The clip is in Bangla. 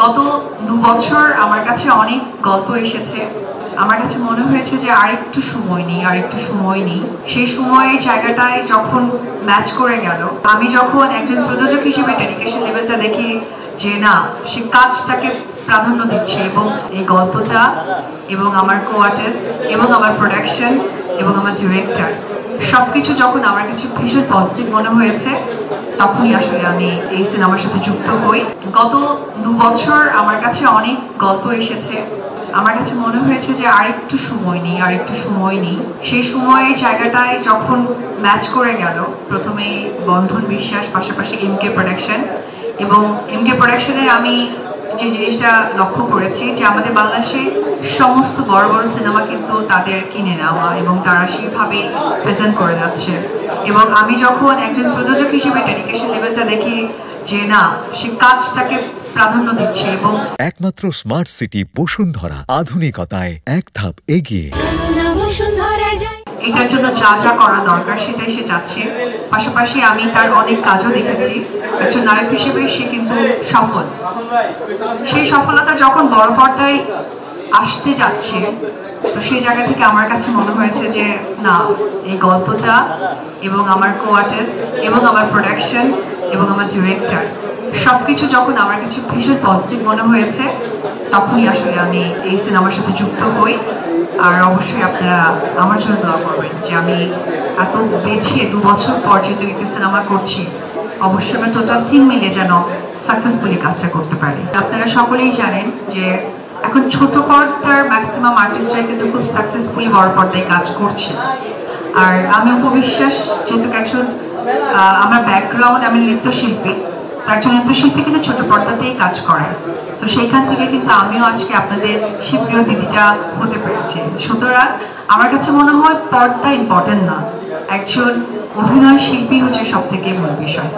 গত 2 বছর আমার কাছে অনেক গল্প এসেছে। আমার কাছে মনে হয়েছে যে আরেকটু সময় নেই। সেই সময়ের জায়গাটায় যখন ম্যাচ করে গেল, আমি যখন একজন প্রযোজক হিসেবে ডেডিকেশন লেভেলটা দেখি যে না, সে কাজটাকে প্রাধান্য দিচ্ছে, এবং এই গল্পটা এবং আমার কো-আর্টিস্ট এবং আমার প্রোডাকশন এবং আমার ডিরেক্টর সবকিছু যখন আমার কাছে ভীষণ পজিটিভ মনে হয়েছে, তখনই আসলে আমি এই সিনেমার সাথে যুক্ত হই। গত 2 বছর আমার কাছে অনেক গল্প এসেছে। আমার কাছে মনে হয়েছে যে আরেকটু সময় নেই। সেই সময়ের জায়গাটায় যখন ম্যাচ করে গেল, প্রথমে বন্ধন বিশ্বাস, পাশাপাশি এমকে প্রোডাকশন, এবং এমকে প্রোডাকশনের আমি যে জিনিসটা লক্ষ্য করেছি যে আমাদের বাংলাদেশে সমস্ত বড় বড় সিনেমা কিন্তু তাদের কিনে নেওয়া এবং তারা সেভাবে প্রেজেন্ট করে যাচ্ছে। এবং আমি যখন একজন প্রযোজক হিসেবে ডেডিকেশন লেভেলটা দেখি যে না, সে কাজটাকে প্রাধান্য দিচ্ছে, এবং একমাত্র স্মার্ট সিটি বসুন্ধরা, আধুনিকতায় এক ধাপ এগিয়ে। এটার জন্য যা যা করা দরকার সেটাই সে চাচ্ছে। পাশাপাশি আমি তার অনেক কাজও দেখেছি। একজন নায়ক হিসেবে সে কিন্তু সফল। সেই সফলতা যখন বড় পর্দায় আসতে যাচ্ছে, তো সেই জায়গা থেকে আমার কাছে মনে হয়েছে যে না, এই গল্পটা এবং আমার কো-আর্টিস্ট এবং আমার প্রোডাকশন এবং আমার ডিরেক্টর সবকিছু যখন আমার কাছে ভীষণ পজিটিভ মনে হয়েছে, তখনই আসলে আমি এই সিনেমার সাথে যুক্ত হই। আর অবশ্যই আপনারা আমার জন্য দোয়া করবেন যে আমি এত বেছিয়ে 2 বছর পর যেহেতু একটা সিনেমা করছি, অবশ্যই আমরা টোটাল টিম মিলে যেন সাকসেসফুলি কাজটা করতে পারি। আপনারা সকলেই জানেন যে এখন ছোট পর্দার ম্যাক্সিমাম আর্টিস্টরা কিন্তু খুব সাকসেসফুলি বড় পর্দায় কাজ করছে। আর আমি উপবিশ্বাস, যেহেতু একজন আমার ব্যাকগ্রাউন্ড, আমি নৃত্যশিল্পী, একজন নৃত্যশিল্পী কিন্তু ছোট পর্দাতেই কাজ করে। তো সেইখান থেকে কিন্তু আমিও আজকে আপনাদের শিল্পীয় দিদিটা হতে পেরেছি। সুতরাং আমার কাছে মনে হয় পর্দা ইম্পর্টেন্ট না, একজন অভিনয় শিল্পী হচ্ছে সব থেকে মূল বিষয়।